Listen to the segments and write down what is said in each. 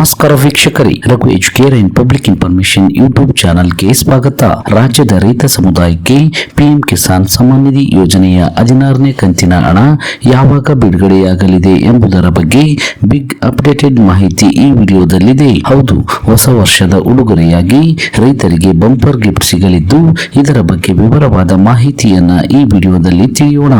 ನಮಸ್ಕಾರ ವೀಕ್ಷಕರೇ, Raghu Educare and public information YouTube ಚಾನಲ್ಗೆ ಸ್ವಾಗತ. ರಾಜ್ಯದ ರೈತ ಸಮುದಾಯಕ್ಕೆ ಪಿಎಂ ಕಿಸಾನ್ ಸಮ್ಮಾನ್ ನಿಧಿ ಯೋಜನೆಯ 16ನೇ ಕಂತಿನ ಹಣ ಯಾವಾಗ ಬಿಡುಗಡೆಯಾಗಲಿದೆ ಎಂಬುದರ ಬಗ್ಗೆ ಬಿಗ್ ಅಪ್ಡೇಟೆಡ್ ಮಾಹಿತಿ ಈ ವಿಡಿಯೋದಲ್ಲಿದೆ. ಹೌದು, ಹೊಸ ವರ್ಷದ ಉಡುಗೊರೆಯಾಗಿ ರೈತರಿಗೆ ಬಂಪರ್ ಗಿಫ್ಟ್ ಸಿಗಲಿದ್ದು, ಇದರ ಬಗ್ಗೆ ವಿವರವಾದ ಮಾಹಿತಿಯನ್ನ ಈ ವಿಡಿಯೋದಲ್ಲಿ ತಿಳಿಯೋಣ.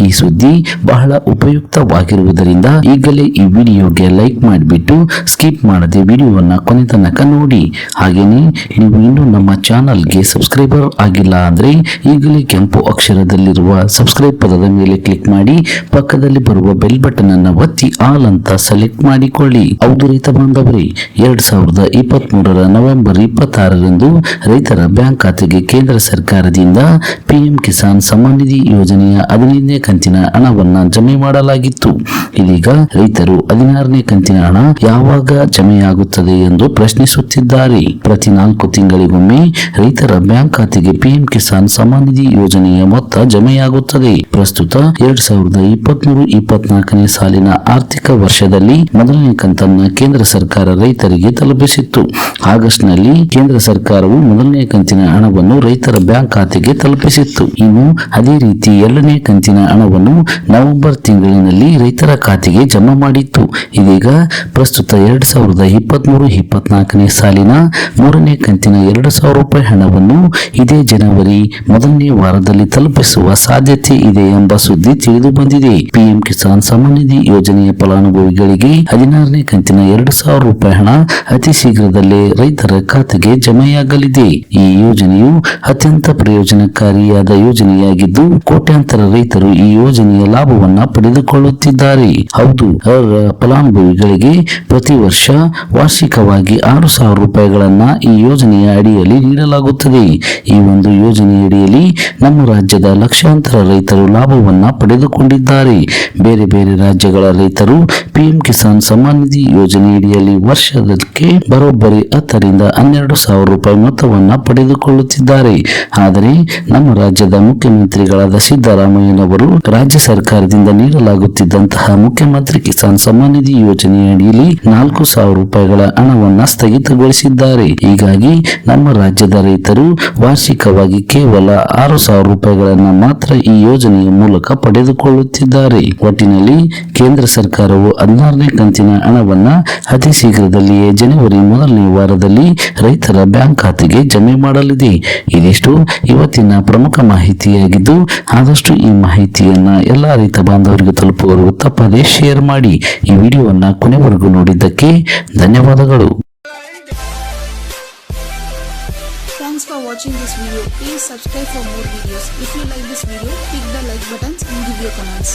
ಈ ಸುದ್ದಿ ಬಹಳ ಉಪಯುಕ್ತವಾಗಿರುವುದರಿಂದ ಈಗಲೇ ಈ ವಿಡಿಯೋಗೆ ಲೈಕ್ ಮಾಡಿಬಿಟ್ಟು ಸ್ಕಿಪ್ ಮಾಡದೆ ವಿಡಿಯೋವನ್ನ ಕೊನೆ ತನಕ ನೋಡಿ. ಹಾಗೇನೆ ನೀವು ಇನ್ನೂ ನಮ್ಮ ಚಾನಲ್ಗೆ ಸಬ್ಸ್ಕ್ರೈಬರ್ ಆಗಿಲ್ಲ ಅಂದ್ರೆ ಈಗಲೇ ಕೆಂಪು ಅಕ್ಷರದಲ್ಲಿರುವ ಸಬ್ಸ್ಕ್ರೈಬ್ ಪದದ ಮೇಲೆ ಕ್ಲಿಕ್ ಮಾಡಿ ಪಕ್ಕದಲ್ಲಿ ಬರುವ ಬೆಲ್ ಬಟನ್ ಅನ್ನು ಒತ್ತಿ ಆಲ್ ಅಂತ ಸೆಲೆಕ್ಟ್ ಮಾಡಿಕೊಳ್ಳಿ. ಹೌದು ರೈತ ಬಾಂಧವರೇ, 2023 ನವೆಂಬರ್ 26ರಂದು ರೈತರ ಬ್ಯಾಂಕ್ ಖಾತೆಗೆ ಕೇಂದ್ರ ಸರ್ಕಾರದಿಂದ ಪಿಎಂ ಕಿಸಾನ್ ಸಮ್ಮಾನ್ ನಿಧಿ ಯೋಜನೆಯ 15ನೇ ಕಂತಿನ ಹಣವನ್ನ ಜಮೆ ಮಾಡಲಾಗಿತ್ತು. ಇದೀಗ ರೈತರು 16ನೇ ಕಂತಿನ ಹಣ ಯಾವಾಗ ಜಮೆಯಾಗುತ್ತದೆ ಎಂದು ಪ್ರಶ್ನಿಸುತ್ತಿದ್ದಾರೆ. ಪ್ರತಿ 4 ತಿಂಗಳಿಗೊಮ್ಮೆ ರೈತರ ಬ್ಯಾಂಕ್ ಖಾತೆಗೆ ಪಿಎಂ ಕಿಸಾನ್ ಸಮ್ಮಾನ್ ನಿಧಿ ಯೋಜನೆಯ ಮೊತ್ತ ಜಮೆಯಾಗುತ್ತದೆ. ಪ್ರಸ್ತುತ 2023-24ನೇ ಸಾಲಿನ ಆರ್ಥಿಕ ವರ್ಷದಲ್ಲಿ ಮೊದಲನೇ ಕಂತನ್ನ ಕೇಂದ್ರ ಸರ್ಕಾರ ರೈತರಿಗೆ ತಲುಪಿಸಿತ್ತು. ಆಗಸ್ಟ್ನಲ್ಲಿ ಕೇಂದ್ರ ಸರ್ಕಾರವು ಮೊದಲನೇ ಕಂತಿನ ಹಣವನ್ನು ರೈತರ ಬ್ಯಾಂಕ್ ಖಾತೆಗೆ ತಲುಪಿಸಿತ್ತು. ಇನ್ನು ಅದೇ ರೀತಿ 2ನೇ ಕಂತಿನ ಹಣವನ್ನು ನವೆಂಬರ್ ತಿಂಗಳಿನಲ್ಲಿ ರೈತರ ಖಾತೆಗೆ ಜಮಾ ಮಾಡಿತ್ತು. ಇದೀಗ ಪ್ರಸ್ತುತ 2023-24ನೇ ಸಾಲಿನ 3ನೇ ಕಂತಿನ 2,000 ರೂಪಾಯಿ ಹಣವನ್ನು ಇದೇ ಜನವರಿ ಮೊದಲನೇ ವಾರದಲ್ಲಿ ತಲುಪಿಸುವ ಸಾಧ್ಯತೆ ಇದೆ ಎಂಬ ಸುದ್ದಿ ತಿಳಿದು ಬಂದಿದೆ. ಪಿಎಂ ಕಿಸಾನ್ ಸಮ್ಮಾನ್ ನಿಧಿ ಯೋಜನೆಯ ಫಲಾನುಭವಿಗಳಿಗೆ 16ನೇ ಕಂತಿನ 2,000 ರೂಪಾಯಿ ಹಣ ಅತಿ ಶೀಘ್ರದಲ್ಲೇ ರೈತರ ಖಾತೆಗೆ ಜಮೆಯಾಗಲಿದೆ. ಈ ಯೋಜನೆಯು ಅತ್ಯಂತ ಪ್ರಯೋಜನಕಾರಿಯಾದ ಯೋಜನೆಯಾಗಿದ್ದು, ಕೋಟ್ಯಾಂತರ ರೈತರು ಈ ಯೋಜನೆಯ ಲಾಭವನ್ನ ಪಡೆದುಕೊಳ್ಳುತ್ತಿದ್ದಾರೆ. ಹೌದು, ಫಲಾನುಭವಿಗಳಿಗೆ ಪ್ರತಿ ವರ್ಷ ವಾರ್ಷಿಕವಾಗಿ 6,000 ರೂಪಾಯಿಗಳನ್ನ ಈ ಯೋಜನೆಯ ಅಡಿಯಲ್ಲಿ ನೀಡಲಾಗುತ್ತದೆ. ಈ ಒಂದು ಯೋಜನೆಯಡಿಯಲ್ಲಿ ನಮ್ಮ ರಾಜ್ಯದ ಲಕ್ಷಾಂತರ ರೈತರು ಲಾಭವನ್ನ ಪಡೆದುಕೊಂಡಿದ್ದಾರೆ. ಬೇರೆ ಬೇರೆ ರಾಜ್ಯಗಳ ರೈತರು ಪಿಎಂ ಕಿಸಾನ್ ಸಮ್ಮಾನ್ ನಿಧಿ ಯೋಜನೆಯಡಿಯಲ್ಲಿ ವರ್ಷಕ್ಕೆ ಬರೋಬ್ಬರಿ 10ರಿಂದ 12,000 ರೂಪಾಯಿ ಮೊತ್ತವನ್ನ ಪಡೆದುಕೊಳ್ಳುತ್ತಿದ್ದಾರೆ. ಆದರೆ ನಮ್ಮ ರಾಜ್ಯದ ಮುಖ್ಯಮಂತ್ರಿಗಳಾದ ಸಿದ್ದರಾಮಯ್ಯನವರು ರಾಜ್ಯ ಸರ್ಕಾರದಿಂದ ನೀಡಲಾಗುತ್ತಿದ್ದಂತಹ ಮುಖ್ಯಮಂತ್ರಿ ಕಿಸಾನ್ ಸಮ್ಮಾನ್ ನಿಧಿ ಯೋಜನೆಯಡಿಯಲ್ಲಿ 4,000 ರೂಪಾಯಿಗಳ ಹಣವನ್ನ ಸ್ಥಗಿತಗೊಳಿಸಿದ್ದಾರೆ. ಹೀಗಾಗಿ ನಮ್ಮ ರಾಜ್ಯದ ರೈತರು ವಾರ್ಷಿಕವಾಗಿ ಕೇವಲ 6,000 ರೂಪಾಯಿಗಳನ್ನ ಮಾತ್ರ ಈ ಯೋಜನೆಯ ಮೂಲಕ ಪಡೆದುಕೊಳ್ಳುತ್ತಿದ್ದಾರೆ. ಒಟ್ಟಿನಲ್ಲಿ ಕೇಂದ್ರ ಸರ್ಕಾರವು 16ನೇ ಕಂತಿನ ಹಣವನ್ನ ಅತಿ ಶೀಘ್ರದಲ್ಲಿಯೇ ಜನವರಿ ಮೊದಲನೇ ವಾರದಲ್ಲಿ ರೈತರ ಬ್ಯಾಂಕ್ ಖಾತೆಗೆ ಜಮೆ ಮಾಡಲಿದೆ. ಇದಿಷ್ಟು ಇವತ್ತಿನ ಪ್ರಮುಖ ಮಾಹಿತಿಯಾಗಿದ್ದು, ಆದಷ್ಟು ಈ ಮಾಹಿತಿಯನ್ನ ಎಲ್ಲಾ ರೈತ ಬಾಂಧವರಿಗೆ ತಲುಪುವವರೆಗೂ ತಪ್ಪದೇ ಶೇರ್ ಮಾಡಿ. ಈ ವಿಡಿಯೋವನ್ನ ಕೊನೆವರೆಗೂ ನೋಡಿದ್ದಕ್ಕೆ ಧನ್ಯವಾದಗಳು. Thanks for watching this video. Please subscribe for more videos. If you like this video, click the like buttons and give your comments.